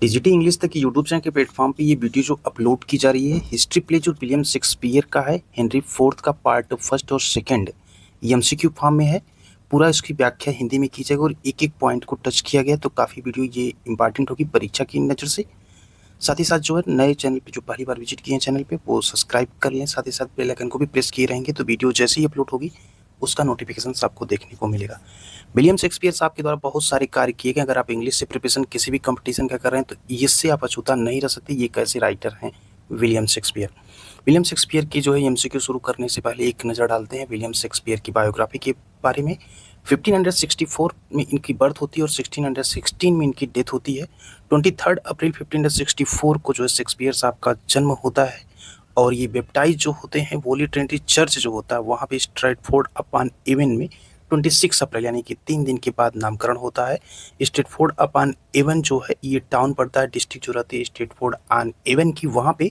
TGT English तक YouTube channel के platform पे ये वीडियो जो अपलोड की जा रही है, हिस्ट्री प्ले जो विलियम शेक्सपियर का है, हेनरी फोर्थ का पार्ट फर्स्ट और सेकंड, ये एमसीक्यू फॉर्म में है। पूरा इसकी व्याख्या हिंदी में की जाएगी और एक एक पॉइंट को टच किया गया, तो काफ़ी वीडियो ये इंपॉर्टेंट होगी परीक्षा की नज़र से। साथ ही साथ जो है नए चैनल पे जो पहली बार विजिट किए हैं चैनल पे वो सब्सक्राइब कर लें, साथ ही साथ बेल आइकन को भी प्रेस किए रहेंगे, तो वीडियो जैसे ही अपलोड होगी उसका नोटिफिकेशन आपको देखने को मिलेगा। विलियम शेक्सपियर साहब के द्वारा बहुत सारे कार्य किए गए। अगर आप इंग्लिश से प्रिपरेशन किसी भी कंपटीशन का कर रहे हैं तो इससे आप अछूता नहीं रह सकते। ये कैसे राइटर हैं विलियम शेक्सपियर। विलियम शेक्सपियर की जो है एमसीक्यू शुरू करने से पहले एक नज़र डालते हैं विलियम शेक्सपियर की बायोग्राफी के बारे में। 1564 में इनकी बर्थ होती है और 1616 में इनकी डेथ होती है। 23 अप्रैल 1564 को जो है शेक्सपियर साहब का जन्म होता है और ये बैप्टाइज जो होते हैं होली ट्रिनिटी चर्च जो होता है वहाँ पे स्ट्रैटफोर्ड अपॉन एवन में 26 अप्रैल यानी कि 3 दिन के बाद नामकरण होता है। स्ट्रैटफोर्ड अपॉन एवन जो है ये टाउन पड़ता है, डिस्ट्रिक्ट जो रहती है स्ट्रैटफोर्ड ऑन एवन की। वहाँ पे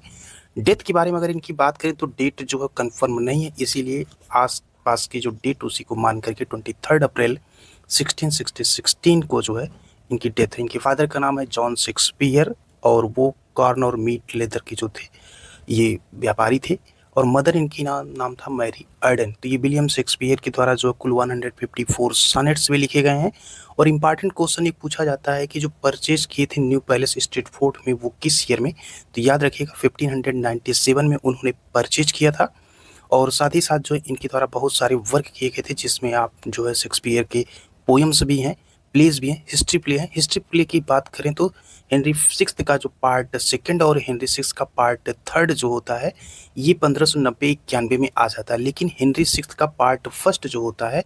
डेथ के बारे में अगर इनकी बात करें तो डेट जो है कंफर्म नहीं है, इसीलिए आस पास की जो डेट उसी को मान करके 23 अप्रैल 1616 को जो है इनकी डेथ है। इनके फादर का नाम है जॉन शेक्सपियर और वो कॉर्न और मीट लेदर के जो थे ये व्यापारी थे, और मदर इनकी नाम था मैरी अर्डन। तो ये विलियम शेक्सपियर के द्वारा जो कुल 154 सॉनेट्स भी लिखे गए हैं। और इम्पॉर्टेंट क्वेश्चन ये पूछा जाता है कि जो परचेज किए थे न्यू पैलेस स्ट्रैटफोर्ड में वो किस ईयर में, तो याद रखिएगा 1597 में उन्होंने परचेज किया था। और साथ ही साथ जो इनके द्वारा बहुत सारे वर्क किए गए थे जिसमें आप जो है शेक्सपियर के पोएम्स भी हैं, प्लेज भी हैं, हिस्ट्री प्ले है। हिस्ट्री प्ले की बात करें तो हेनरी सिक्स्थ का जो पार्ट सेकंड और हेनरी सिक्स का पार्ट थर्ड जो होता है ये 1590-91 में आ जाता है, लेकिन हेनरी सिक्स का पार्ट फर्स्ट जो होता है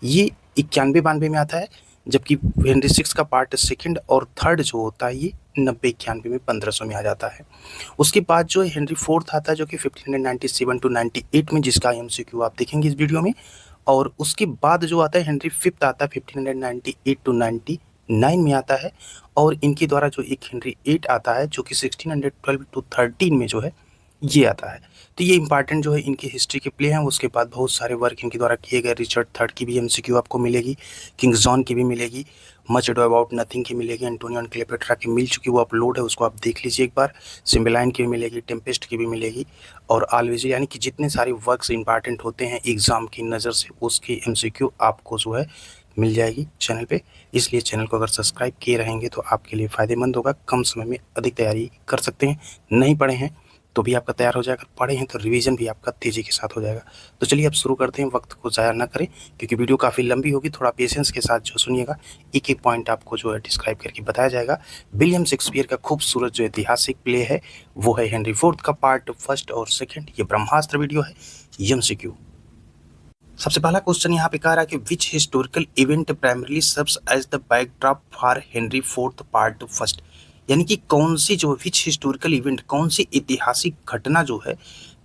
ये 91-92 में आता है, जबकि हेनरी सिक्स का पार्ट सेकंड और थर्ड जो होता है ये 90-91 में 1500 में आ जाता है। उसके बाद जो हेनरी फोर्थ आता है जो कि 1597 टू 98 में, जिसका एमसीक्यू आप देखेंगे इस वीडियो में। और उसके बाद जो आता है हेनरी फिफ्थ आता है 1598 टू 99 में आता है। और इनके द्वारा जो एक हेनरी 8 आता है जो कि 1612 टू 13 में जो है ये आता है। तो ये इंपॉर्टेंट जो है इनकी हिस्ट्री के प्ले हैं। उसके बाद बहुत सारे वर्क इनके द्वारा किए गए। रिचर्ड थर्ड की भी एमसीक्यू आपको मिलेगी, किंग जॉन की भी मिलेगी, मच एडो अबाउट नथिंग की मिलेगी, एंटोनियो एंड क्लेयोपेट्रा की मिल चुकी, वो अपलोड है उसको आप देख लीजिए एक बार। सिम्बेलाइन की भी मिलेगी, टेम्पेस्ट की भी मिलेगी और ऑलवेज, यानी कि जितने सारे वर्क्स इंपॉर्टेंट होते हैं एग्जाम की नज़र से उसकी एमसीक्यू आपको जो है मिल जाएगी चैनल पे। इसलिए चैनल को अगर सब्सक्राइब किए रहेंगे तो आपके लिए फ़ायदेमंद होगा, कम समय में अधिक तैयारी कर सकते हैं। नहीं पढ़े हैं तो भी आपका तैयार हो जाएगा, पढ़े हैं तो रिवीजन भी आपका तेज़ी के साथ हो जाएगा। तो चलिए अब शुरू करते हैं, वक्त को ज़ाया ना करें क्योंकि वीडियो काफ़ी लंबी होगी, थोड़ा पेशेंस के साथ जो सुनिएगा। एक एक पॉइंट आपको जो है डिस्क्राइब करके बताया जाएगा। विलियम शेक्सपियर का खूबसूरत जो ऐतिहासिक प्ले है वो है हेनरी फोर्थ का पार्ट फर्स्ट और सेकेंड। ये ब्रह्मास्त्र वीडियो है एमसीक्यू। सबसे पहला क्वेश्चन यहाँ पे कह रहा है कि which historical event primarily serves as the backdrop for Henry fourth part first, यानी कि कौन सी जो विच हिस्टोरिकल इवेंट, कौन सी ऐतिहासिक घटना जो है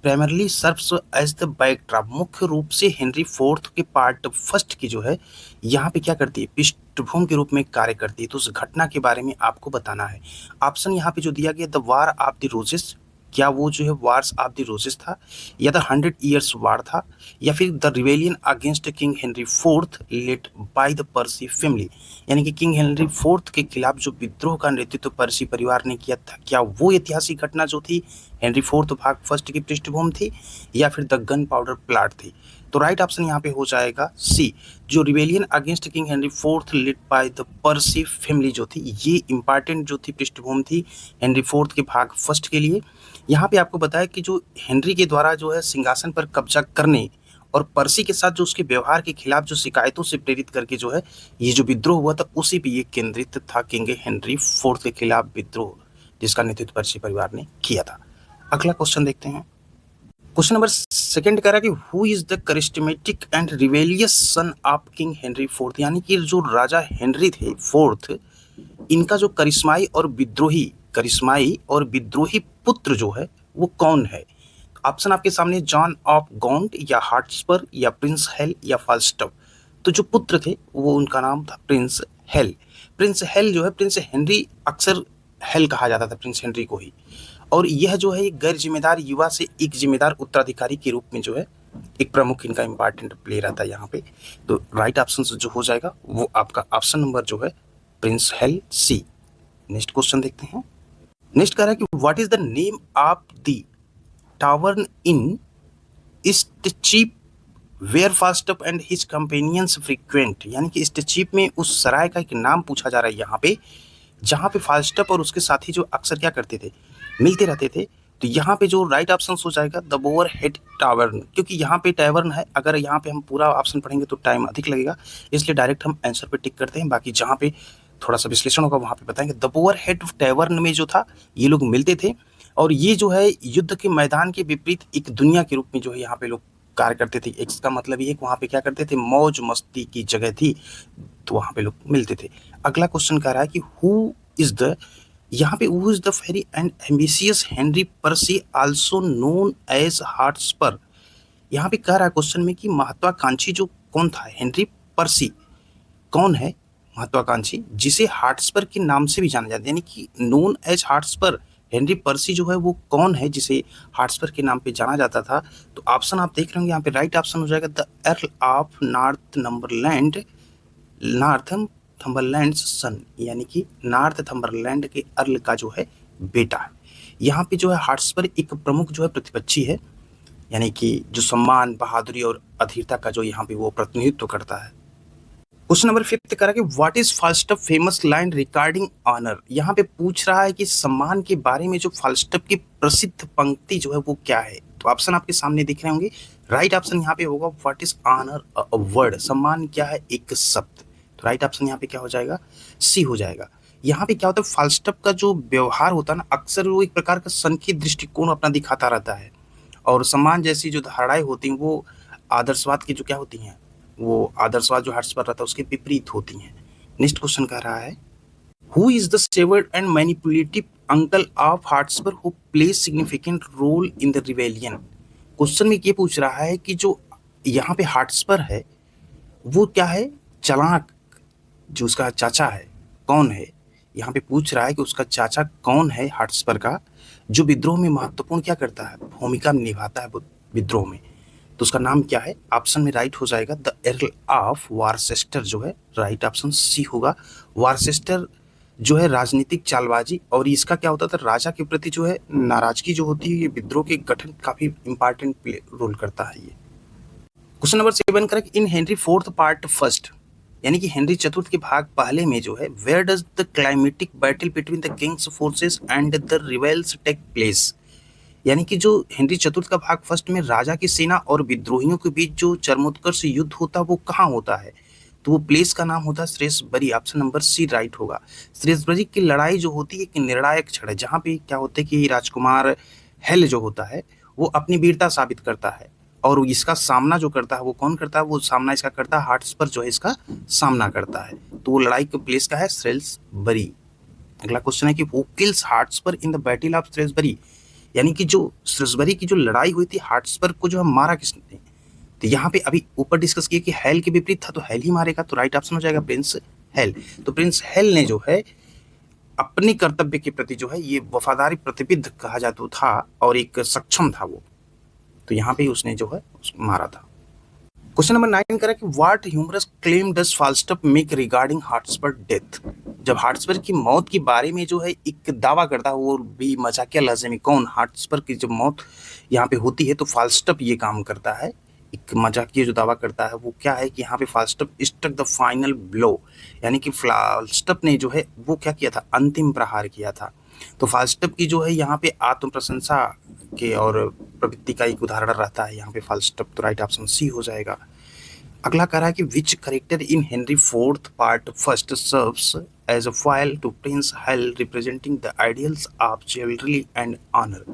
primarily serves as the backdrop, मुख्य रूप से हेनरी फोर्थ के पार्ट फर्स्ट की जो है यहाँ पे क्या करती है, पृष्ठभूमि के रूप में कार्य करती है। तो उस घटना के बारे में आपको बताना है। ऑप्शन यहाँ पे जो दिया गया the war of the roses, क्या वो जो है वार्स ऑफ द रोजेस था, या द 100 ईयर्स वार था, या फिर the rebellion against king Henry fourth led by the Percy family, यानी कि किंग हेनरी फोर्थ के खिलाफ जो विद्रोह का नेतृत्व पर्सी परिवार ने किया था, क्या वो ऐतिहासिक घटना जो थी हेनरी फोर्थ भाग फर्स्ट की पृष्ठभूमि थी, या फिर द गन पाउडर प्लाट थी। तो राइट ऑप्शन यहाँ पे हो जाएगा सी, जो rebellion against king Henry fourth led by the Percy family जो थी, ये इंपॉर्टेंट जो थी पृष्ठभूमि थी हेनरी फोर्थ के भाग फर्स्ट के लिए। यहाँ पे आपको बताया कि जो हेनरी के द्वारा जो है सिंहासन पर कब्जा करने और पर्सी के साथ जो उसके व्यवहार के खिलाफ जो शिकायतों से प्रेरित करके जो है ये जो विद्रोह हुआ था उसी पे ये केंद्रित था, किंग हेनरी फोर्थ के खिलाफ विद्रोह जिसका नेतृत्व पर्सी परिवार ने किया था। अगला क्वेश्चन देखते हैं। क्वेश्चन नंबर सेकंड कह रहा है कि who is the charismatic and rebellious son of King Henry fourth, यानी कि जो राजा हेनरी थे फोर्थ, इनका जो करिश्माई और विद्रोही पुत्र जो है वो कौन है। ऑप्शन आपके सामने जॉन ऑफ गॉन्ट या हार्ट्सपर या प्रिंस हेल या फाल्स्टफ। तो जो पुत्र थे वो उनका नाम था प्रिंस हेल। प्रिंस हेल जो है, प्रिंस हेनरी अक्सर हेल कहा जाता था प्रिंस हेनरी को ही, और यह जो है एक गैर जिम्मेदार युवा से एक जिम्मेदार उत्तराधिकारी के रूप में जो है एक प्रमुख इनका इंपॉर्टेंट प्ले रहता है यहाँ पे। तो राइट ऑप्शन जो हो जाएगा वो आपका ऑप्शन नंबर जो है Prince Hal C. Next question देखते हैं। नेक्स्ट कह रहा है कि what is the name of the tavern in Eastcheap where Falstaff and his companions frequent, यानी कि ईस्टचीप में उस सराय का एक नाम पूछा जा रहा है यहाँ पे, जहाँ पे फास्टअप और उसके साथी जो अक्सर क्या करते थे, मिलते रहते थे। तो यहाँ पे जो राइट ऑप्शन हो जाएगा द बोअर हेड टावर्न, क्योंकि यहाँ पे टावर्न है। अगर यहाँ पे हम पूरा ऑप्शन पढ़ेंगे तो टाइम अधिक लगेगा, इसलिए डायरेक्ट हम आंसर पे टिक करते हैं। बाकी जहाँ पे थोड़ा सा विश्लेषण होगा वहाँ पे बताएंगे। द बोअर हेड टावर्न में जो था ये लोग मिलते थे, और ये जो है युद्ध के मैदान के विपरीत एक दुनिया के रूप में जो है यहाँ पे लोग कार्य करते थे। इसका मतलब ये वहाँ पे क्या करते थे, मौज मस्ती की जगह थी, तो वहाँ पे लोग मिलते थे। अगला क्वेश्चन कह रहा है कि हु इज द, यहाँ पे who is the fiery and ambitious Henry Percy also known as Hotspur. यहाँ पे कह रहा है क्वेश्चन में कि महत्वाकांक्षी जो कौन था, हेनरी पर्सी कौन है महत्वाकांक्षी, जिसे हॉटस्पर के नाम से भी जाना जाता है, यानी कि नोन एज हॉटस्पर। हेनरी पर्सी जो है वो कौन है जिसे हॉटस्पर के नाम पे जाना जाता था। तो ऑप्शन आप देख रहे होंगे यहाँ पे राइट ऑप्शन हो जाएगा द अर्ल ऑफ नॉर्थम्बरलैंड सन, यानी कि नॉर्थम्बरलैंड के अर्ल का जो है बेटा है। यहाँ पे जो है हॉटस्पर एक प्रमुख जो है प्रतिपक्षी है, यानी कि जो सम्मान, बहादुरी और अधीरता का जो यहाँ पे वो प्रतिनिधित्व करता है। क्वेश्चन नंबर 5 करा कि what is Falstaff famous line regarding honour. यहाँ पे पूछ रहा है कि सम्मान के बारे में जो फाल्स्टफ की प्रसिद्ध पंक्ति जो है वो क्या है। तो ऑप्शन आपके सामने दिख रहे होंगे। राइट ऑप्शन यहाँ पे होगा what is honour a word, सम्मान क्या है एक शब्द। तो राइट ऑप्शन यहाँ पे क्या हो जाएगा, सी हो जाएगा। यहाँ पे क्या होता है, फाल्स्टफ का जो व्यवहार होता है ना, अक्सर वो एक प्रकार का संकीर्ण दृष्टिकोण अपना दिखाता रहता है, और सम्मान जैसी जो धारणाएं होती हैं वो आदर्शवाद की जो क्या होती हैं, वो आदर्शवाद जो हॉटस्पर रहता है उसके विपरीत होती हैं। नेक्स्ट क्वेश्चन कह रहा है who is the shrewd and manipulative uncle of Hotspur who plays significant role in the rebellion. क्वेश्चन में ये पूछ रहा है कि जो यहाँ पे हॉटस्पर है वो क्या है, चालाक जो उसका चाचा है कौन है। यहाँ पे पूछ रहा है कि उसका चाचा कौन है हॉटस्पर का, जो विद्रोह में महत्वपूर्ण क्या करता है, भूमिका निभाता है विद्रोह में। तो उसका नाम क्या है। ऑप्शन में राइट हो जाएगा द अर्ल ऑफ वारचेस्टर, जो है राइट ऑप्शन सी होगा। वारचेस्टर जो है राजनीतिक चालबाजी, और इसका क्या होता था, राजा के प्रति जो है नाराजगी जो होती है, ये विद्रोह के गठन काफी इंपॉर्टेंट रोल करता है ये। Question number 7 correct in Henry fourth part first, यानी कि हेनरी चतुर्थ के भाग पहले में जो है where does the climactic battle between the king's forces and the rebels take place. यानी कि जो हेनरी चतुर्थ का भाग फर्स्ट में राजा की सेना और विद्रोहियों के बीच जो चरमोत्कर्ष युद्ध होता है वो कहाँ होता है। तो वो प्लेस का नाम होता है श्रेष्ठबरी। ऑप्शन नंबर सी राइट होगा। श्रेष्ठबरी की लड़ाई जो होती है एक निर्णायक क्षण है, जहाँ पे क्या होता है कि राजकुमार हेल जो होता है वो अपनी वीरता साबित करता है, और इसका सामना जो करता है वो कौन करता है, वो सामना इसका करता है हॉटस्पर जो है इसका सामना करता है। तो वो लड़ाई का प्लेस का है श्रेष्ठबरी। अगला क्वेश्चन है कि who kills Hotspur in the battle of Shrewsbury, यानी कि जो श्रेष्ठबरी की जो लड़ाई हुई थी हॉटस्पर को जो है मारा किसने। तो यहाँ पे अभी ऊपर डिस्कस किया कि हेल के विपरीत था तो हेल ही मारेगा, तो राइट ऑप्शन हो जाएगा प्रिंस हेल। तो प्रिंस हेल ने जो है अपने कर्तव्य के प्रति जो है ये वफादारी प्रतिबिद्ध कहा जाता था, और एक सक्षम था वो, तो यहाँ पे उसने जो है मारा था। क्वेश्चन नंबर 9 करा कि what humorous claim does Falstaff make regarding Hotspur death. जब हॉटस्पर की मौत के बारे में जो है एक दावा करता है, वो भी मजाकिया लहजे में, कौन, हॉटस्पर की जब मौत यहाँ पे होती है तो फाल्स्टफ ये काम करता है, एक मजाकिया जो दावा करता है वो क्या है कि यहाँ पे फाल्स्टफ स्ट्रक द फाइनल ब्लो, यानी कि फाल्स्टफ ने जो है वो क्या किया था, अंतिम प्रहार किया था। तो फाल्स्टफ की जो है यहाँ पे आत्म प्रशंसा के और प्रवृत्ति का एक उदाहरण रहता है यहाँ पे फाल्स्टफ, तो राइट ऑप्शन सी हो जाएगा। अगला कह रहा है कि which character in Henry fourth part first serves as a foil to Prince Hal representing the ideals of chivalry and honour,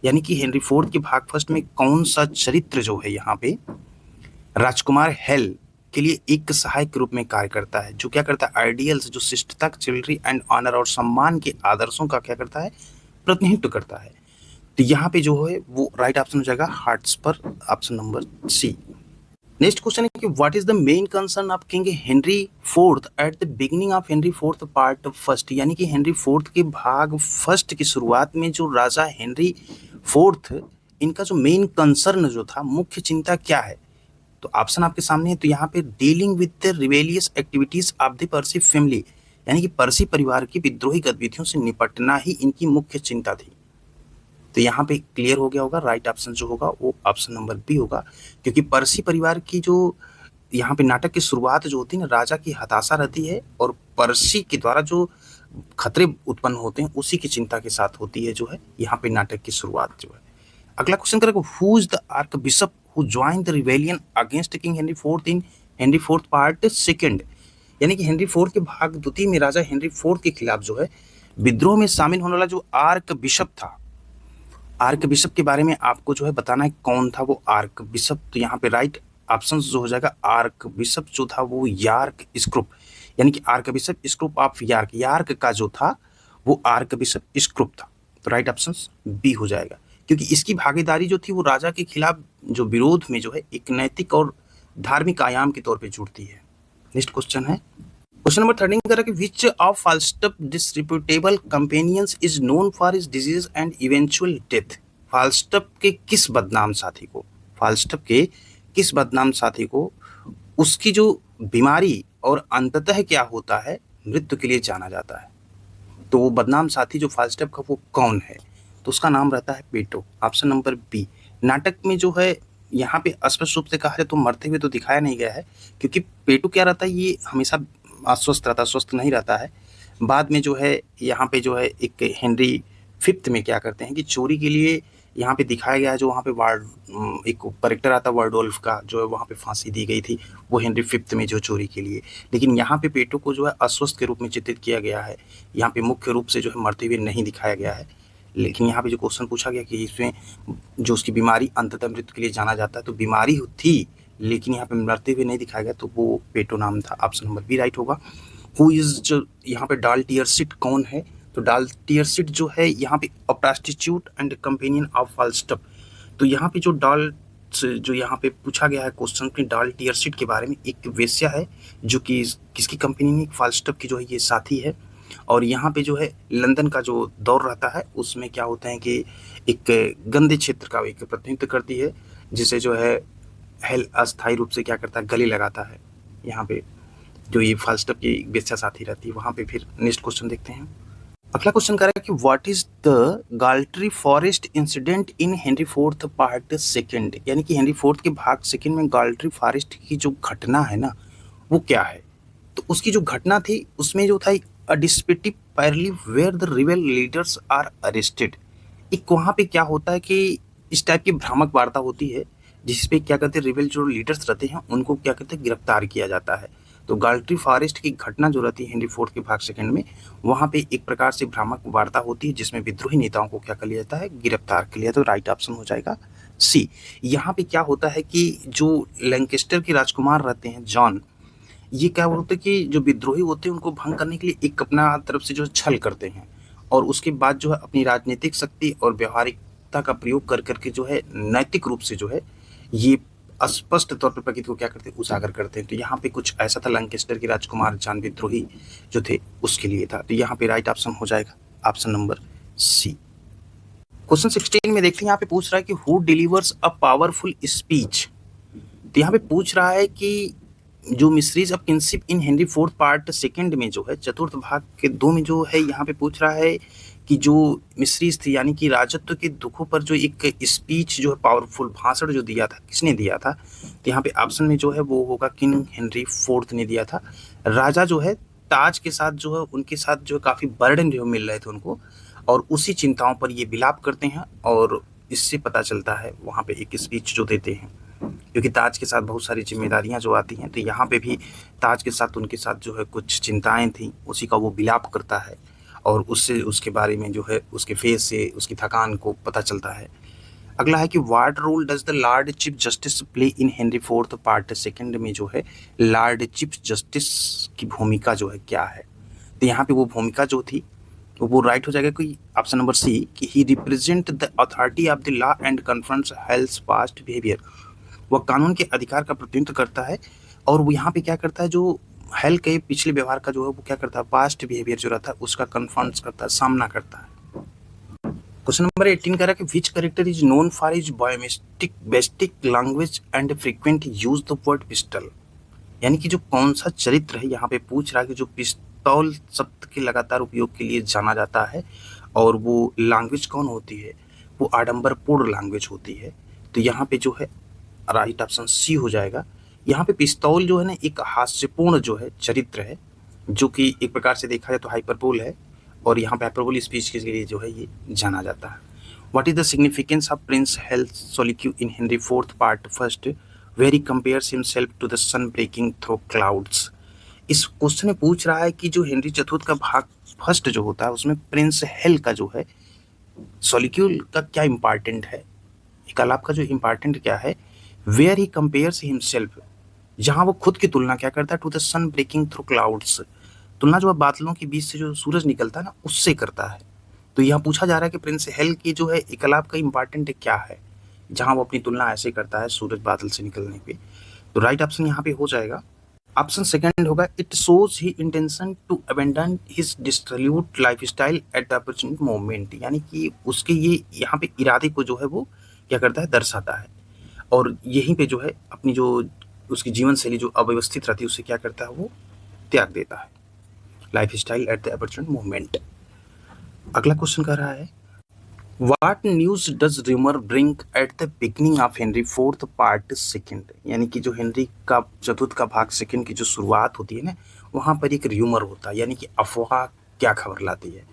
यानी कि हेनरी फोर्थ के भाग फर्स्ट में कौन सा चरित्र जो है यहाँ पे राजकुमार हेल के लिए एक सहायक के रूप में कार्य करता है, जो क्या करता है, आइडियल्स जो शिष्टता, चिवल्री एंड ऑनर और सम्मान के आदर्शों का क्या करता है, प्रतिनिधित्व करता है। तो यहाँ पे जो है वो राइट ऑप्शन हो जाएगा Hotspur, option number C. Next question है कि what is the main concern of King Henry fourth at the beginning of Henry fourth part first, यानी कि हेनरी फोर्थ के भाग फर्स्ट की शुरुआत में जो राजा हेनरी फोर्थ, इनका जो मेन कंसर्न जो था, मुख्य चिंता क्या है। तो ऑप्शन आपके सामने है। तो यहाँ पे dealing with the rebellious activities of the Percy family, यानी कि पर्सी परिवार की विद्रोही गतिविधियों से निपटना ही इनकी मुख्य चिंता थी। तो यहाँ पे क्लियर हो गया होगा, राइट ऑप्शन जो होगा वो ऑप्शन नंबर बी होगा, क्योंकि पर्सी परिवार की जो यहाँ पे नाटक की शुरुआत जो होती है ना, राजा की हताशा रहती है और पर्सी के द्वारा जो खतरे उत्पन्न होते हैं उसी की चिंता के साथ होती है जो है यहाँ पे नाटक की शुरुआत जो है। अगला क्वेश्चन करेगा, who is the arc bishop who join the rebellion against king Henry fourth in Henry fourth part second, यानी कि हेनरी फोर्थ के भाग द्वितीय में राजा हेनरी फोर्थ के खिलाफ जो है विद्रोह में शामिल होने वाला जो आर्क बिशप था, आर्क बिशप के बारे में आपको जो है बताना है कौन था वो आर्क बिशप। तो यहाँ पे राइट ऑप्शन जो हो जाएगा आर्क बिशप जो था वो यार्क स्क्रूप, यानी कि archbishop Scroop of York, York का जो था वो आर्क बिशप स्क्रूप था। तो राइट ऑप्शन बी हो जाएगा, क्योंकि इसकी भागीदारी जो थी वो राजा के खिलाफ जो विरोध में जो है एक नैतिक और धार्मिक आयाम के तौर पे जुड़ती है। नेक्स्ट क्वेश्चन है, क्वेश्चन नंबर 13 कह रहा है कि which of Falstaff disreputable companions is known for his disease and eventual death. Falstaff के किस बदनाम साथी को, फाल्स्टफ के किस बदनाम साथी को उसकी जो बीमारी और अंततः क्या होता है मृत्यु के लिए जाना जाता है। तो वो बदनाम साथी जो फाल्स्टफ का वो कौन है, तो उसका नाम रहता है पेटो, ऑप्शन नंबर बी। नाटक में जो है यहाँ पे स्पष्ट रूप से कहा जाए तो मरते हुए तो दिखाया नहीं गया है, क्योंकि पेटो क्या रहता है ये हमेशा अस्वस्थ रहता है, स्वस्थ नहीं रहता है। बाद में जो है यहाँ पे जो है एक हेनरी फिफ्थ में क्या करते हैं कि चोरी के लिए यहाँ पे दिखाया गया है, जो वहाँ पे एक कैरेक्टर आता है वार्डोल्फ का, जो है वहाँ पे फांसी दी गई थी वो हेनरी फिफ्थ में जो चोरी के लिए। लेकिन यहाँ पे पेटो को जो है अस्वस्थ के रूप में चित्रित किया गया है, यहाँ पे मुख्य रूप से जो है मरते हुए नहीं दिखाया गया है। लेकिन यहाँ पे जो क्वेश्चन पूछा गया कि इसमें जो उसकी बीमारी अंततः मृत्यु के लिए जाना जाता है, तो बीमारी थी लेकिन यहाँ पे मरते हुए नहीं दिखाया गया, तो वो पेटो नाम था, ऑप्शन नंबर बी राइट होगा। हु इज जो यहाँ पे डाल्टियरसिट कौन है, तो डाल्टियरसिट जो है यहाँ पे a prostitute and companion of Falstaff. तो यहाँ पे जो यहाँ पे पूछा गया है क्वेश्चन के डाल्टियरसिट के बारे में, एक वेश्या है जो कि किसकी कंपनी में, फाल्स्टफ की जो है ये साथी है। और यहाँ पे जो है लंदन का जो दौर रहता है उसमें क्या होता है कि एक गंदे क्षेत्र का एक प्रतिनिधित्व करती है, जिसे जो है हेल अस्थायी रूप से क्या करता है गले लगाता है। यहाँ पे जो ये फाल्स्टफ की वेश्या साथी रहती है वहाँ पे। फिर नेक्स्ट क्वेश्चन देखते हैं, अगला क्वेश्चन कर रहा है कि what is the Gaultree forest incident in Henry fourth part second, यानी कि हेनरी फोर्थ के भाग सेकेंड में गाल्ट्री फॉरेस्ट की जो घटना है ना वो क्या है। तो उसकी जो घटना थी उसमें जो था a deceptive parley where the rebel leaders are arrested. एक वहाँ पे क्या होता है कि इस टाइप की भ्रामक वार्ता होती है जिसपे क्या कहते हैं रिबेल जो लीडर्स रहते हैं उनको क्या कहते हैं गिरफ्तार किया जाता है। तो गाल्ट्री फॉरेस्ट की घटना जो रहती है हेनरी फोर्थ के भाग सेकंड में, वहाँ पे एक प्रकार से भ्रामक वार्ता होती है जिसमें विद्रोही नेताओं को क्या कर लिया जाता है गिरफ्तार कर लिया। तो राइट ऑप्शन हो जाएगा सी। यहाँ पे क्या होता है कि जो लैंकेस्टर के राजकुमार रहते हैं जॉन, ये क्या होता है कि जो विद्रोही होते हैं उनको भंग करने के लिए एक अपना तरफ से जो छल करते हैं और उसके बाद जो है अपनी राजनीतिक शक्ति और व्यवहारिकता का प्रयोग कर करके जो है नैतिक रूप से जो है ये स्पष्ट तौर पर प्रकृति को क्या करते हैं उजागर करते हैं। तो यहाँ पे कुछ ऐसा था लंकेस्टर के राजकुमार जॉन विद्रोही जो थे उसके लिए था। तो यहाँ पे राइट ऑप्शन हो जाएगा ऑप्शन नंबर सी। क्वेश्चन 16 में देखते हैं, यहाँ पे पूछ रहा है कि who delivers a powerful speech. तो यहाँ पे पूछ रहा है कि जो mysteries of kingship in Henry fourth part second में जो है चतुर्थ भाग के 2 में जो है यहाँ पे पूछ रहा है कि जो मिस्ट्रीज थी यानी कि राजत्व के दुखों पर जो एक स्पीच जो है पावरफुल भाषण जो दिया था किसने दिया था। तो यहाँ पे ऑप्शन में जो है वो होगा किंग हेनरी फोर्थ ने दिया था। राजा जो है ताज के साथ जो है उनके साथ जो है काफ़ी बर्डन जो मिल रहे थे उनको, और उसी चिंताओं पर ये विलाप करते हैं और इससे पता चलता है वहाँ पे एक स्पीच जो देते हैं, क्योंकि ताज के साथ बहुत सारी जिम्मेदारियां जो आती हैं। तो यहाँ पे भी ताज के साथ उनके साथ जो है कुछ चिंताएं थी उसी का वो विलाप करता है और उससे उसके बारे में जो है उसके फेस से उसकी थकान को पता चलता है। अगला है कि what role does the Lord Chief Justice play in Henry fourth part second में जो है लॉर्ड चीफ जस्टिस की भूमिका जो है क्या है। तो यहाँ पे वो भूमिका जो थी वो राइट हो जाएगा कोई ऑप्शन नंबर सी कि he represent the authority of the law and confronts Hal's past behaviour. वह कानून के अधिकार का प्रतिनिधित्व करता है और वो यहाँ पे क्या करता है जो हेल के पिछले व्यवहार का जो है वो क्या करता है पास्ट बिहेवियर जो रहता है उसका कन्फ्रंट करता है, सामना करता है। क्वेश्चन नंबर 18 कह रहा है कि which character is known for his bombastic language and frequent use the word pistol. यानी कि जो कौन सा चरित्र है यहाँ पे पूछ रहा है कि जो पिस्तौल शब्द के लगातार उपयोग के लिए जाना जाता है, और वो लैंग्वेज कौन होती है, वो आडंबरपूर्ण लैंग्वेज होती है। तो यहाँ पे जो है राइट ऑप्शन सी हो जाएगा। यहाँ पे पिस्तौल जो है ना एक हास्यपूर्ण जो है चरित्र है, जो कि एक प्रकार से देखा जाए तो हाइपरबोल है, और यहाँ पे हाइपरबोल स्पीच के लिए जो है ये जाना जाता है। What is the significance of prince Hal soliloquy in Henry fourth part first where he compares himself to the sun breaking through clouds. इस क्वेश्चन में पूछ रहा है कि जो हेनरी चतुर्थ का भाग फर्स्ट जो होता है उसमें प्रिंस हेल का जो है सोलिक्यूल का क्या इंपॉर्टेंट है, कलाप का जो इंपॉर्टेंट क्या है, वेयर ही कंपेयर्स हिमसेल्फ, जहां वो खुद की तुलना क्या करता है, to the sun breaking through clouds, तुलना जो है बादलों के बीच से जो सूरज निकलता है ना उससे करता है। तो यहाँ पूछा जा रहा है कि प्रिंस हेल की जो है इकलाब का इंपॉर्टेंट क्या है, जहां वो अपनी तुलना ऐसे करता है सूरज बादल से निकलने पे। तो राइट ऑप्शन यहाँ पे हो जाएगा ऑप्शन सेकंड होगा, it shows he intention to abandon his dissolute lifestyle at the opportunity moment, यानी कि उसके ये यहाँ पे इरादे को जो है वो क्या करता है, दर्शाता है, और यहीं पे जो है अपनी जो उसकी जीवन शैली जो अव्यवस्थित रहती है उसे क्या करता है, वो त्याग देता है। Life style at the opportunity moment. अगला क्वेश्चन कर रहा है, What news does rumor bring at the beginning of Henry fourth part second, यानी कि जो हेनरी का चतुर्थ का भाग सेकेंड की जो शुरुआत होती है ना वहाँ पर एक र्यूमर होता है, यानी कि अफवाह क्या खबर लाती है।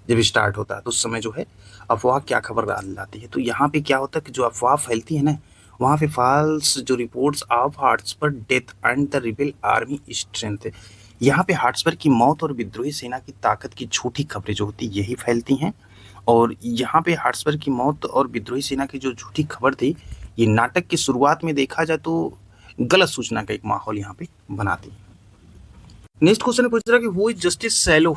जब स्टार्ट होता है तो उस समय जो है अफवाह क्या खबर लाती है। तो यहाँ पे क्या होता है कि जो अफवाह फैलती है ना वहाँ पे फॉल्स जो reports of Hotspur's death and the rebel army strength, यहाँ पे हार्ट्सबर्ग की मौत और विद्रोही सेना की ताकत की झूठी खबरें जो होती यही फैलती हैं। और यहाँ पे हार्ट्सबर्ग की मौत और विद्रोही सेना की जो झूठी खबर थी ये नाटक की शुरुआत में देखा जाए तो गलत सूचना का एक माहौल यहाँ पे बनाती है। नेक्स्ट क्वेश्चन पूछ रहा है कि वो is justice Shallow,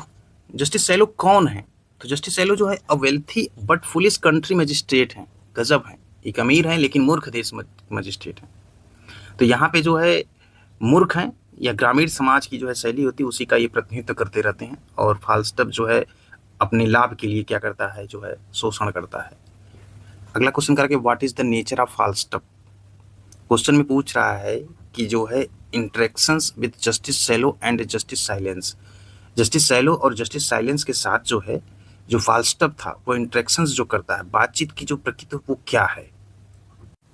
justice Shallow कौन है। तो जस्टिस सैलो जो है a wealthy but foolish country magistrate हैं, गजब है, एक अमीर है लेकिन मूर्ख देश मजिस्ट्रेट है। तो यहाँ पे जो है मूर्ख हैं या ग्रामीण समाज की जो है शैली होती है उसी का ये प्रतिनिधित्व करते रहते हैं, और फाल्स्टफ जो है अपने लाभ के लिए क्या करता है, जो है शोषण करता है। अगला क्वेश्चन करके what is the nature of Falstaff. Question में पूछ रहा है कि जो है interactions with justice Shallow and justice Silence, justice Shallow और जस्टिस साइलेंस के साथ जो है जो फाल्स्टफ था वो इंटरेक्शंस जो करता है, बातचीत की जो प्रकृति वो क्या है।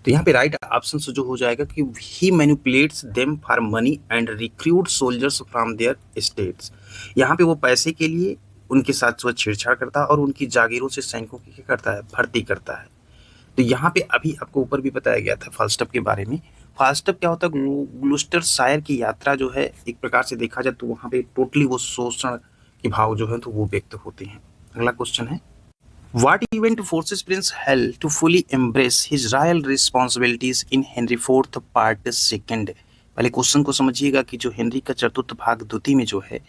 तो यहाँ पे राइट ऑप्शन जो हो जाएगा कि he manipulates them for money and recruit soldiers from their states, यहाँ पे वो पैसे के लिए उनके साथ वो छेड़छाड़ करता है और उनकी जागीरों से सैनिकों की क्या करता है, भर्ती करता है। तो यहाँ पे अभी आपको ऊपर भी बताया गया था फाल्स्टफ के बारे में। फाल्स्टफ क्या होता है, ग्लूस्टरशायर की यात्रा जो है एक प्रकार से देखा जाए तो वहाँ पे टोटली वो शोषण के भाव जो है तो वो व्यक्त होते हैं। अगला क्वेश्चन है, What event forces Prince Hal to fully embrace his royal responsibilities in Henry IV Part II? पहले क्वेश्चन को समझिएगा कि जो हेनरी का चतुर्थ भाग द्वितीय में जो है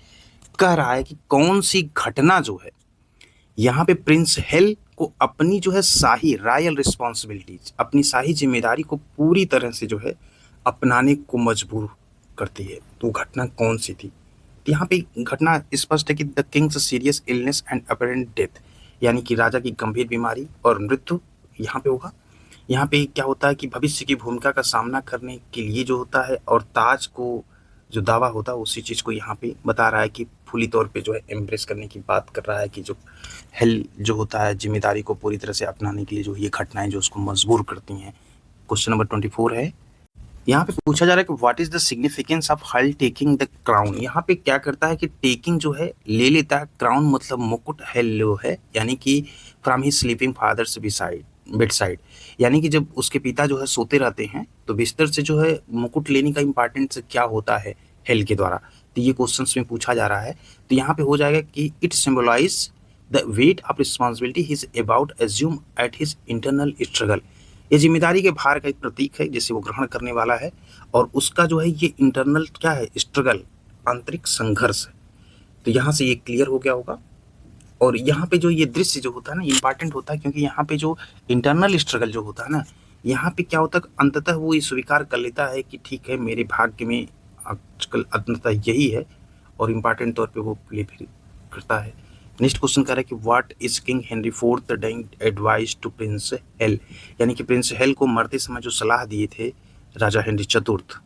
कह रहा है कि कौन सी घटना जो है यहाँ पे प्रिंस हेल को अपनी जो है शाही रॉयल रिस्पॉन्सिबिलिटीज, अपनी शाही जिम्मेदारी को पूरी तरह से जो है अपनाने को मजबूर करती है। तो वो घटना कौन सी थी। तो यहाँ पे घटना स्पष्ट है कि the Kings serious illness and apparent death, यानी कि राजा की गंभीर बीमारी और मृत्यु यहाँ पे होगा। यहाँ पे क्या होता है कि भविष्य की भूमिका का सामना करने के लिए जो होता है और ताज को जो दावा होता है उसी चीज़ को यहाँ पे बता रहा है कि फुली तौर पे जो है एम्ब्रेस करने की बात कर रहा है कि जो हेल जो होता है जिम्मेदारी को पूरी तरह से अपनाने के लिए जो ये घटनाएं जो उसको मजबूर करती हैं। क्वेश्चन नंबर 24 है, यहाँ पे पूछा जा रहा है कि what is the significance of हल टेकिंग द क्राउन। यहाँ पे क्या करता है कि टेकिंग जो है ले लेता है, क्राउन मतलब मुकुट हेलो है, यानी कि from he sleeping father's bedside, यानी कि जब उसके पिता जो है सोते रहते हैं तो बिस्तर से जो है मुकुट लेने का इंपॉर्टेंस क्या होता है हेल के द्वारा। तो ये क्वेश्चन में पूछा जा रहा है। तो यहाँ पे हो जाएगा कि it symbolize the weight of responsibility his about assume at his internal struggle, ये जिम्मेदारी के भार का एक प्रतीक है जिसे वो ग्रहण करने वाला है, और उसका जो है ये इंटरनल क्या है, स्ट्रगल, आंतरिक संघर्ष है। तो यहाँ से ये क्लियर हो गया होगा। और यहाँ पे जो ये दृश्य जो होता है ना इंपॉर्टेंट होता है, क्योंकि यहाँ पे जो इंटरनल स्ट्रगल जो होता है ना यहाँ पे क्या होता है, अंततः वो ये स्वीकार कर लेता है कि ठीक है मेरे भाग्य में आजकल अंततः यही है, और इम्पॉर्टेंट तौर पे वो प्ले फिर करता है। नेक्स्ट क्वेश्चन कर रहा है कि what is king Henry fourth dying advice to Prince Hal, यानी कि प्रिंस हेल को मरते समय जो सलाह दिए थे राजा हेनरी चतुर्थ।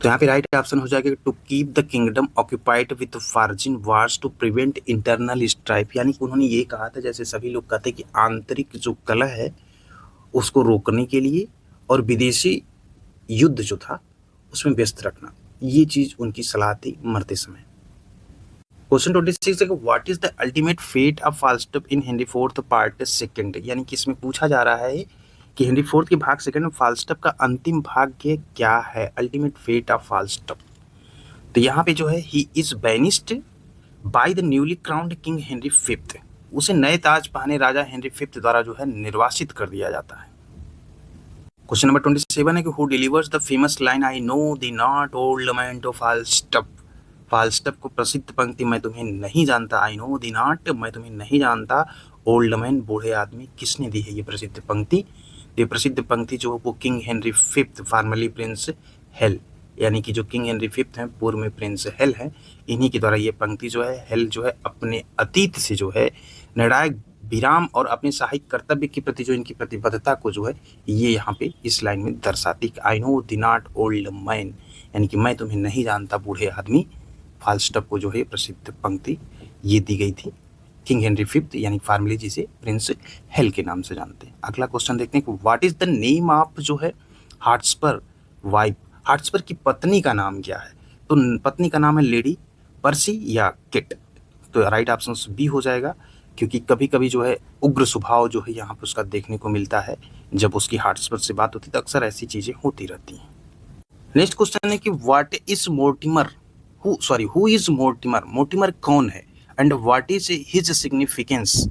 तो यहाँ पे राइट ऑप्शन हो जाएगा to keep the kingdom occupied with virgin wars to prevent internal strife, यानी कि उन्होंने ये कहा था, जैसे सभी लोग कहते हैं कि आंतरिक जो कलह है उसको रोकने के लिए और विदेशी युद्ध जो था उसमें व्यस्त रखना, ये चीज उनकी सलाह थी मरते समय। क्वेश्चन 26 है what is the ultimate fate of Falstaff in Henry fourth part second, यानी कि इसमें पूछा जा रहा है कि हेनरी फोर्थ के भाग सेकंड में फाल्स्टफ का अंतिम भाग्य क्या है, अल्टीमेट फेट ऑफ फाल्स्टफ। तो यहाँ पे जो है he is banished by the newly crowned king Henry fifth, उसे नए ताज पहने राजा हेनरी फिफ्थ द्वारा जो है निर्वासित कर दिया जाता है। क्वेश्चन नंबर 27 है कि who delivers the famous line I know thee not old man to Falstaff, Falstaff को प्रसिद्ध पंक्ति मैं तुम्हें नहीं जानता, आई नो द नॉट मैं तुम्हें नहीं जानता, ओल्ड मैन बूढ़े आदमी, किसने दी है ये प्रसिद्ध पंक्ति? ये प्रसिद्ध पंक्ति जो वो king Henry fifth formally Prince Hal, यानी कि जो किंग हेनरी फिफ्थ हैं पूर्व में प्रिंस हेल हैं, इन्हीं के द्वारा ये पंक्ति जो है हेल जो है अपने अतीत से जो है निर्णायक विराम और अपने साहित्य कर्तव्य के प्रति जो इनकी प्रतिबद्धता को जो है ये यहाँ पे इस लाइन में दर्शाती कि आई know thee not old man, यानी कि मैं तुम्हें नहीं जानता बूढ़े आदमी, फाल्स्टफ को जो है प्रसिद्ध पंक्ति ये दी गई थी किंग हेनरी फिफ्थ, यानी फॉर्मली जिसे प्रिंस हेल के नाम से जानते हैं। अगला क्वेश्चन देखते हैं कि what is the name of जो है हॉटस्पर वाइफ, हॉटस्पर की पत्नी का नाम क्या है? तो पत्नी का नाम है लेडी पर्सी या किट, तो राइट ऑप्शन बी हो जाएगा, क्योंकि कभी कभी जो है उग्र स्वभाव जो है यहाँ पे उसका देखने को मिलता है, जब उसकी हॉटस्पर से बात होती है तो अक्सर ऐसी चीजें होती रहती हैं। नेक्स्ट क्वेश्चन है कि what is Mortimer, who is Mortimer, Mortimer कौन है and what is his significance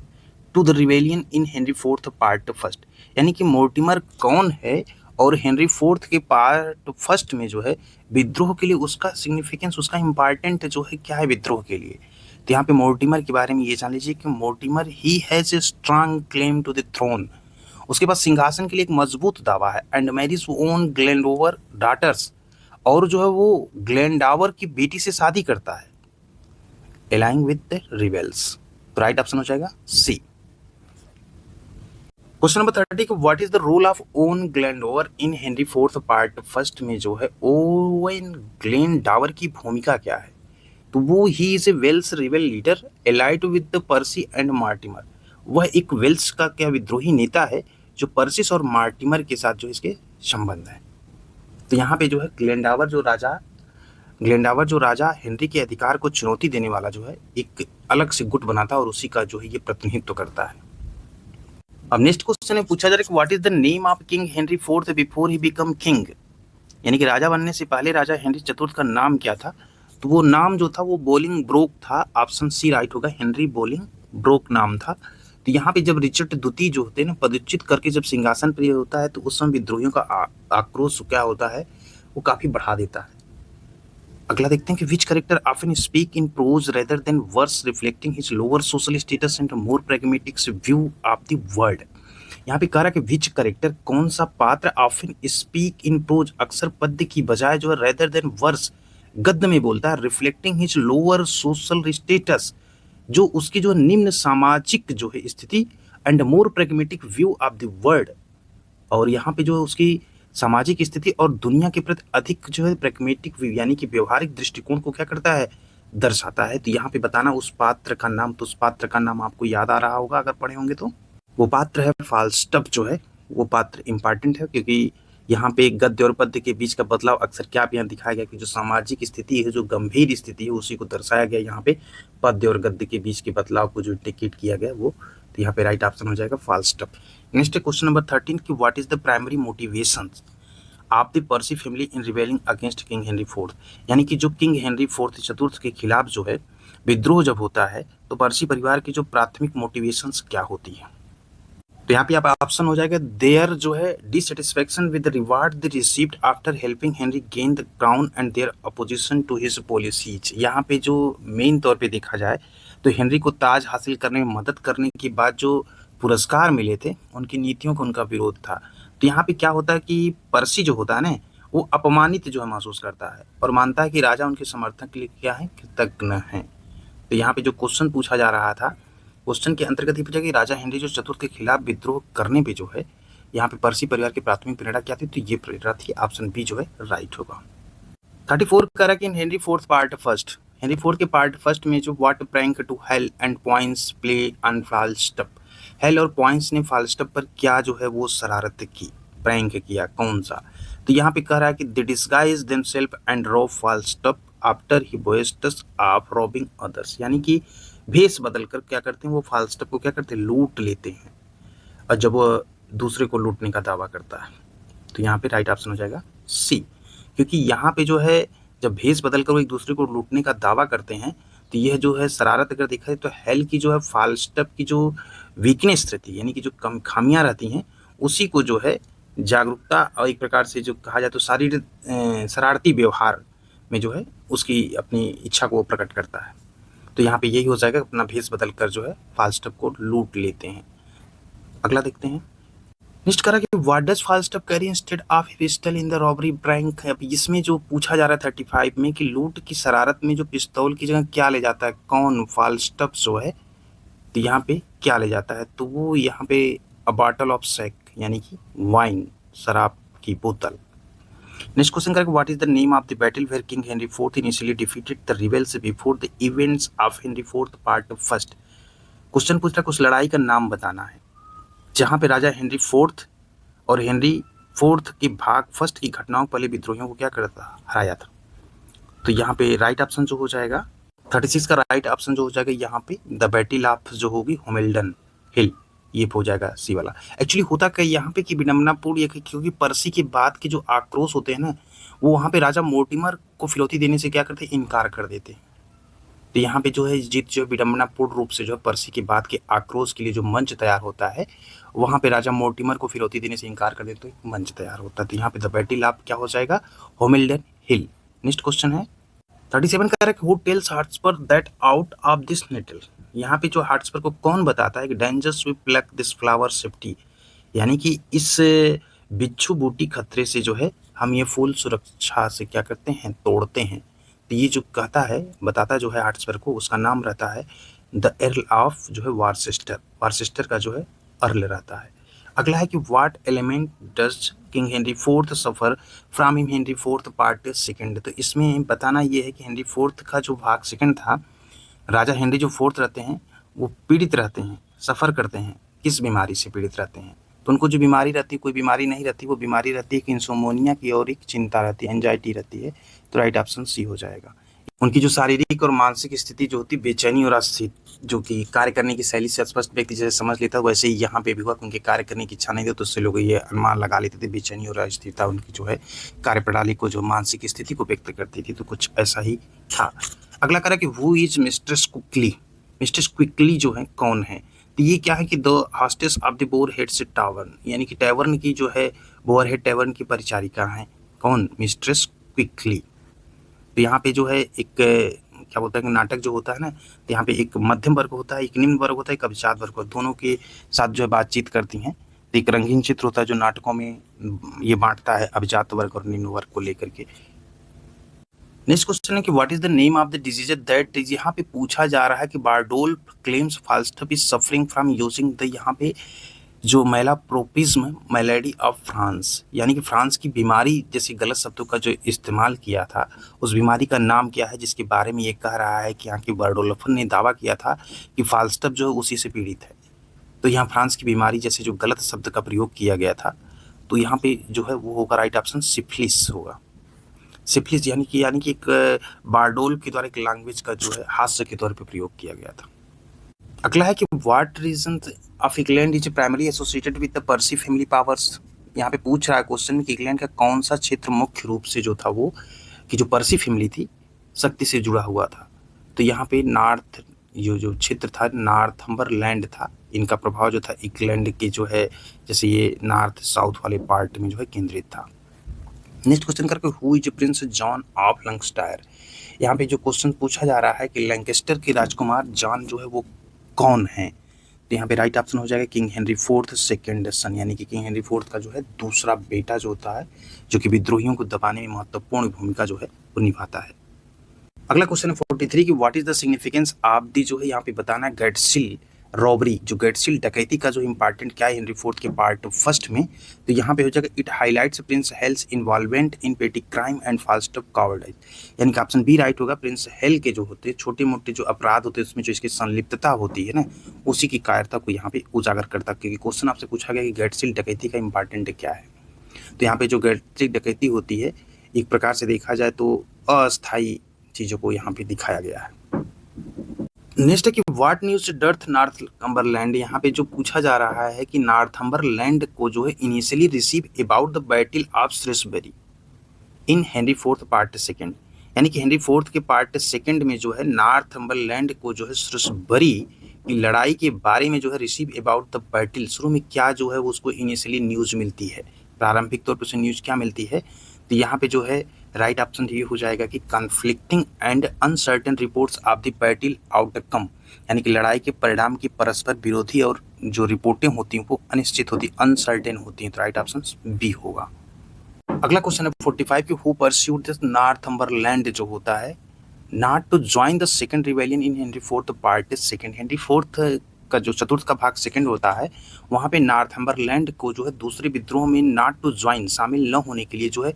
to the rebellion in Henry fourth part first, यानी कि मोर्टिमर कौन है और हेनरी फोर्थ के पार्ट फर्स्ट में जो है विद्रोह के लिए उसका सिग्निफिकेंस, उसका इम्पॉर्टेंट जो है क्या है विद्रोह के लिए। तो यहाँ पे मोर्टिमर के बारे में ये जान लीजिए कि Mortimer he has a strong claim to the throne, उसके पास सिंहासन के लिए एक मजबूत दावा है, and marriage on Glendower daughters, और जो है वो ग्लेनडावर की बेटी से शादी करता है, अलाइंग विद द रिबेल्स, तो राइट ऑप्शन हो जाएगा C. Question number 30 what is the role of Owen Glendower in Henry fourth part first में जो है ओवन ग्लेनडावर की भूमिका क्या है? तो वो he is a Welsh rebel leader allied with the Percy and Mortimer, वह एक वेल्स का क्या विद्रोही नेता है जो पर्सिस और मार्टिमर के साथ जो इसके संबंध है। तो यहाँ पे जो है ग्लेनडावर जो राजा हेनरी के अधिकार को चुनौती देने वाला जो है एक अलग से गुट बनाता है और उसी का जो है ये प्रतिनिधित्व करता है। अब नेक्स्ट क्वेश्चन में पूछा जा रहा है कि what is the name of King Henry fourth before he become king, यानी कि राजा बनने से पहले राजा हेनरी चतुर्थ का नाम क्या था? तो वो नाम जो था वो बोलिंग ब्रोक था, ऑप्शन सी राइट होगा, हेनरी बोलिंग ब्रोक नाम था। तो यहाँ पे जब रिचर्ड द्वितीय जो होते हैं ना पदच्युत करके जब सिंहासन पर होता है तो उस समय विद्रोहियों का आक्रोश क्या होता है वो काफी बढ़ा देता है। अगला देखते हैं कि which character often speak in prose rather than verse reflecting his lower social status and more pragmatic view of the world. यहाँ पे कह रहा है कि विच कैरेक्टर कौन सा पात्र ऑफन स्पीक इन प्रोज अक्सर पद्य की बजाय जो है रेदर देन वर्स गद्य में बोलता है, reflecting his lower social status जो उसकी जो निम्न सामाजिक जो है स्थिति and more pragmatic view of the world, और यहाँ पे जो उसकी सामाजिक स्थिति और दुनिया के प्रति अधिक जो है प्रैग्मेटिक व्यू यानी कि व्यवहारिक दृष्टिकोण को क्या करता है दर्शाता है। तो यहाँ पे बताना उस पात्र का नाम, तो उस पात्र का नाम आपको याद आ रहा होगा अगर पढ़े होंगे तो, वो पात्र है फाल्स्टफ जो है, वो पात्र इंपॉर्टेंट है क्योंकि यहाँ पे गद्य और पद्य के बीच का बदलाव अक्सर क्या यहाँ दिखाया गया कि जो सामाजिक स्थिति है, जो गंभीर स्थिति है उसी को दर्शाया गया यहाँ पे पद्य और गद्य के बीच के बदलाव को जो इंडिकेट किया गया वो, तो यहाँ पे राइट ऑप्शन हो जाएगा फाल्स्टफ। नेक्स्ट क्वेश्चन नंबर 13 कि what is the primary motivation of the Percy family in rebelling against king Henry fourth, यानी कि जो किंग हेनरी फोर्थ चतुर्थ के खिलाफ जो है विद्रोह जब होता है तो पर्सी परिवार की जो प्राथमिक मोटिवेशंस क्या होती है? तो यहाँ पे आप ऑप्शन हो जाएगा देयर जो है dissatisfaction with the reward they received after helping Henry gain the crown and their opposition to his policies. यहाँ पे जो मेन तौर पे देखा जाए तो हेनरी को ताज हासिल करने में मदद करने के बाद जो पुरस्कार मिले थे उनकी नीतियों का उनका विरोध था। तो यहाँ पे क्या होता है कि पर्सी जो होता है ना वो अपमानित जो है महसूस करता है और मानता है कि राजा उनके समर्थन के लिए क्या है कृतज्ञ है। तो यहाँ पे जो क्वेश्चन पूछा जा रहा था क्वेश्चन के अंतर्गत ये पूछा कि राजा हेनरी जो चतुर्थ के खिलाफ विद्रोह करने पे जो है यहाँ पे पर्सी परिवार की प्राथमिक प्रेरणा क्या थी? तो ये प्रेरणा थी, ऑप्शन बी जो है राइट होगा। 34 कह रहा है कि in Henry fourth part first, Henry fourth के पार्ट फर्स्ट में जो what prank do Hal and Poins play on Falstaff, Hal और पॉइंट्स ने फाल्स्टफ पर क्या जो है वो शरारत की, प्रैंक किया, कौन सा। तो यहाँ पे कह रहा है कि they disguise themselves and rob Falstaff after he boasts of robbing others, यानी कि भेष बदल कर क्या करते हैं वो फाल्स्टफ को क्या करते हैं, लूट लेते हैं, और जब वो दूसरे को लूटने का दावा करता है। तो यहाँ पे राइट ऑप्शन हो जाएगा सी, क्योंकि यहाँ पे जो है जब भेष बदल कर वो एक दूसरे को लूटने का दावा करते हैं, तो यह जो है शरारत अगर देखा जाए तो हेल की जो है फाल्स्टफ की जो वीकनेस रहती है, यानी कि जो कम खामियां रहती हैं, उसी को जो है जागरूकता और एक प्रकार से जो कहा जाए तो शारीरिक शरारती व्यवहार में जो है उसकी अपनी इच्छा को प्रकट करता है। तो यहाँ पे यही हो जाएगा, अपना भेष बदल कर जो है फाल्स्टफ को लूट लेते हैं। अगला देखते हैं। नेक्स्ट करा कि what does Falstaff carry instead of pistol in the robbery prank. अब इसमें जो पूछा जा रहा है 35 में कि लूट की शरारत में जो पिस्तौल की जगह क्या ले जाता है, कौन, फाल्स्टफ जो है, तो यहाँ पे क्या ले जाता है, तो वो यहाँ पे अ बॉटल ऑफ सैक, यानी कि वाइन, शराब की बोतल। नेक्स्ट क्वेश्चन करें, what is the name of the battle where King Henry fourth initially defeated the rebels before the events of Henry fourth part first. Question पूछ रहा है, कुछ लड़ाई का नाम बताना है जहाँ पे राजा हेनरी फोर्थ और हेनरी फोर्थ के भाग फर्स्ट की घटनाओं पहले विद्रोहियों को क्या करता, हराया था। तो यहाँ पे राइट ऑप्शन जो हो जाएगा 36 का राइट ऑप्शन जो हो जाएगा यहाँ पे द बैटल ऑफ जो होगी होमेल्डन हिल, ये हो जाएगा सी वाला। एक्चुअली होता क्या यहाँ पे कि विडम्बनापूर्ण ये, क्योंकि पर्सी के बाद के जो आक्रोश होते हैं ना, वो वहाँ पे राजा मोर्टिमर को फिरौती देने से क्या करते, इनकार कर देते हैं। तो यहाँ पे जो है जीत जो विडम्बनापूर्ण रूप से जो है पर्सी के बाद के आक्रोश के लिए जो मंच तैयार होता है, वहाँ पे राजा मोर्टिमर को फिरौती देने से इनकार कर देते तो एक मंच तैयार होता है। तो यहाँ पे द बैटल ऑफ क्या हो जाएगा, होमेल्डन हिल। नेक्स्ट क्वेश्चन है 37 का, who tells Hotspur that out of this nettle. यहाँ पे जो हॉटस्पर को कौन बताता है कि dangers we pluck this flower safety, यानी कि इस बिच्छू बूटी खतरे से जो है हम ये फूल सुरक्षा से क्या करते हैं, तोड़ते हैं। तो ये जो कहता है, बताता जो है हॉटस्पर को, उसका नाम रहता है द अर्ल ऑफ जो है वारचेस्टर, वारचेस्टर का जो है अर्ल रहता है। अगला है कि what element does king Henry fourth suffer from him Henry fourth part second. तो इसमें बताना ये है कि हेनरी फोर्थ का जो भाग सेकंड था, राजा हेनरी जो फोर्थ रहते हैं वो पीड़ित रहते हैं, सफ़र करते हैं, किस बीमारी से पीड़ित रहते हैं। तो उनको जो बीमारी रहती है, कोई बीमारी नहीं रहती, वो बीमारी रहती है कि इंसोमोनिया की और एक चिंता रहती है, एंजाइटी रहती है। तो राइट ऑप्शन सी हो जाएगा। उनकी जो शारीरिक और मानसिक स्थिति जो होती, बेचैनी और अस्थिर, जो कि कार्य करने की शैली से स्पष्ट व्यक्ति जैसे समझ लेता है, वैसे ही यहाँ पे भी हुआ, क्योंकि कार्य करने की इच्छा नहीं थी, तो उससे लोग ये अनुमान लगा लेते थे बेचैनी और अस्थिरता उनकी जो है कार्यप्रणाली को, जो मानसिक स्थिति को व्यक्त करती थी। तो कुछ ऐसा ही था। अगला करा कि who is mistress quickly, mistress quickly जो है कौन है। तो ये क्या है कि the hostess of the bore heads tavern, यानी कि टैवर्न की जो है बोर हेड टैवर्न की परिचारिका है, कौन, मिस्ट्रेस क्विकली। तो यहाँ पे जो है एक क्या बोलते हैं कि नाटक जो होता है ना, तो यहाँ पे एक मध्यम वर्ग होता है, एक निम्न वर्ग होता है, एक अभिजात वर्ग होता है, दोनों के साथ जो है बातचीत करती हैं। तो एक रंगीन चित्र होता है जो नाटकों में ये बांटता है अभिजात वर्ग और निम्न वर्ग को लेकर के। नेक्स्ट क्वेश्चन है कि what is the name of the disease that, यहाँ पे पूछा जा रहा है कि Bardolph claims Falstaff is suffering from using the, यहाँ पे जो मैलाप्रोपिज्म मैलेडी ऑफ फ्रांस, यानी कि फ्रांस की बीमारी जैसे गलत शब्दों का जो इस्तेमाल किया था, उस बीमारी का नाम क्या है जिसके बारे में ये कह रहा है कि यहाँ की बारडोल्फ ने दावा किया था कि फाल्स्टफ जो है उसी से पीड़ित है। तो यहाँ फ्रांस की बीमारी जैसे जो गलत शब्द का प्रयोग किया गया था, तो यहाँ पे जो है वो होगा राइट ऑप्शन सिफिलिस होगा। सिफिलिस यानी कि एक बारडोल्फ के द्वारा एक लैंग्वेज का जो है हास्य के तौर पे प्रयोग किया गया था। अगला है कि what region of England is primary associated with the Percy family powers. यहाँ पे पूछ रहा है क्वेश्चन में कि इंग्लैंड का कौन सा क्षेत्र मुख्य रूप से जो था वो कि जो पर्सी फैमिली थी शक्ति से जुड़ा हुआ था। तो यहाँ पे नॉर्थ जो क्षेत्र था नॉर्थम्बरलैंड था, इनका प्रभाव जो था इंग्लैंड के जो है जैसे ये नॉर्थ साउथ वाले पार्ट में जो है केंद्रित था। नेक्स्ट क्वेश्चन करके who is Prince John of Lancaster. यहाँ पे जो क्वेश्चन पूछा जा रहा है कि लैंकेस्टर के राजकुमार जॉन जो है वो कौन है। तो यहाँ पे राइट ऑप्शन हो जाएगा किंग हेनरी फोर्थ सेकेंड सन, यानी कि किंग हेनरी फोर्थ का जो है दूसरा बेटा जो होता है, जो कि विद्रोहियों को दबाने में महत्वपूर्ण भूमिका जो है वो निभाता है। अगला क्वेश्चन है 43 की what is the significance of the, जो है यहाँ पे बताना है गैटसिल रॉबरी जो गेटसील डकैती का जो इंपॉर्टेंट क्या है हेनरी फोर्थ के पार्ट फर्स्ट में, तो यहाँ पे हो जाएगा it highlights prince Hal's involvement in petty crime and fast of cowardice, यानी कि ऑप्शन बी राइट होगा। प्रिंस हेल के जो होते हैं छोटे मोटे जो अपराध होते हैं उसमें जो इसकी संलिप्तता होती है ना, उसी की कायरता को यहाँ पे उजागर करता, क्योंकि क्वेश्चन आपसे पूछा गया कि गेटसील डकैती का इंपॉर्टेंट क्या है। तो यहाँ पे जो गेटसील डकैती होती है एक प्रकार से देखा जाए तो अस्थायी चीज़ों को यहाँ पे दिखाया गया है। नेक्स्ट है कि व्हाट न्यूज डर्थ नॉर्थम्बरलैंड, यहाँ पे जो पूछा जा रहा है कि नॉर्थम्बरलैंड को जो है initially receive about the battle of Shrewsbury in Henry fourth part second, यानी कि हेनरी फोर्थ के पार्ट सेकेंड में जो है नॉर्थम्बरलैंड को जो है श्रेसबरी की लड़ाई के बारे में जो है रिसीव अबाउट द बैटल, शुरू में क्या जो है उसको इनिशियली न्यूज मिलती है, प्रारंभिक तौर पर उसे न्यूज क्या मिलती है, तो यहाँ पे जो है राइट ऑप्शन ये हो जाएगा कि conflicting and uncertain reports of the battle outcome, यानी कि लड़ाई के परिणाम की परस्पर विरोधी और जो रिपोर्टें होती हैं वो अनिश्चित होती, अनसर्टेन होती हैं, तो राइट ऑप्शन बी होगा। अगला क्वेश्चन है 45 की हु परस्यूड दिस नॉर्थम्बरलैंड जो होता है not to join the second rebellion in Henry fourth part second, Henry fourth का जो चतुर्थ का भाग सेकंड होता है वहाँ पे नॉर्थम्बरलैंड को जो है दूसरे विद्रोह में नॉट टू ज्वाइन शामिल न होने के लिए जो है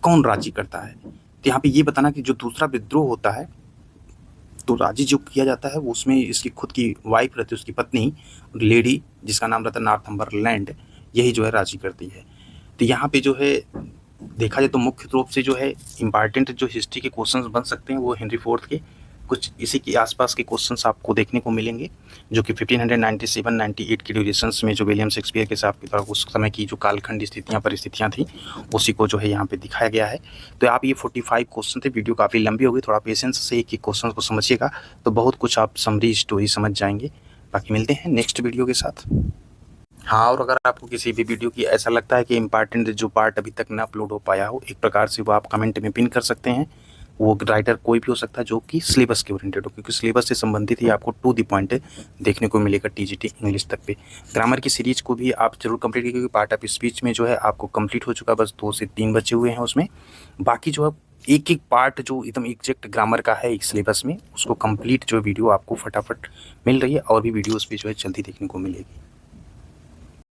कौन राजी करता है, तो यहाँ पे ये बताना कि जो दूसरा विद्रोह होता है तो राजी जो किया जाता है वो उसमें इसकी खुद की वाइफ रहती है, उसकी पत्नी लेडी जिसका नाम रहता है नॉर्थम्बरलैंड, यही जो है राजी करती है। तो यहाँ पे जो है देखा जाए तो मुख्य रूप से जो है इंपॉर्टेंट जो हिस्ट्री के क्वेश्चंस बन सकते हैं वो हेनरी फोर्थ के कुछ इसी के आसपास के क्वेश्चंस आपको देखने को मिलेंगे, जो कि 1597-98 के ड्यूरेशंस में जो विलियम शेक्सपियर के साथ की उस समय की जो कालखंड स्थितियाँ परिस्थितियाँ थी उसी को जो है यहाँ पे दिखाया गया है। तो आप ये 45 क्वेश्चन थे, वीडियो काफ़ी लंबी होगी, थोड़ा पेशेंस से एक क्वेश्चन को समझिएगा तो बहुत कुछ आप समरी स्टोरी समझ जाएंगे। बाकी मिलते हैं नेक्स्ट वीडियो के साथ। हाँ, और अगर आपको किसी भी वीडियो की ऐसा लगता है कि इम्पॉर्टेंट जो पार्ट अभी तक ना अपलोड हो पाया हो एक प्रकार से, वो आप कमेंट में पिन कर सकते हैं। वो राइटर कोई भी हो सकता है जो कि सिलेबस के ओरिएंटेड हो, क्योंकि सिलेबस से संबंधित ही आपको टू द पॉइंट देखने को मिलेगा टीजीटी इंग्लिश तक पे। ग्रामर की सीरीज को भी आप जरूर कंप्लीट कीजिए, पार्ट ऑफ स्पीच में जो है आपको कंप्लीट हो चुका, बस 2 से 3 बचे हुए हैं उसमें। बाकी जो है एक एक पार्ट जो एकदम एग्जैक्ट ग्रामर का है एक सिलेबस में, उसको कंप्लीट जो वीडियो आपको फटाफट मिल रही है, और भी वीडियोज़ भी जो है जल्दी देखने को मिलेगी।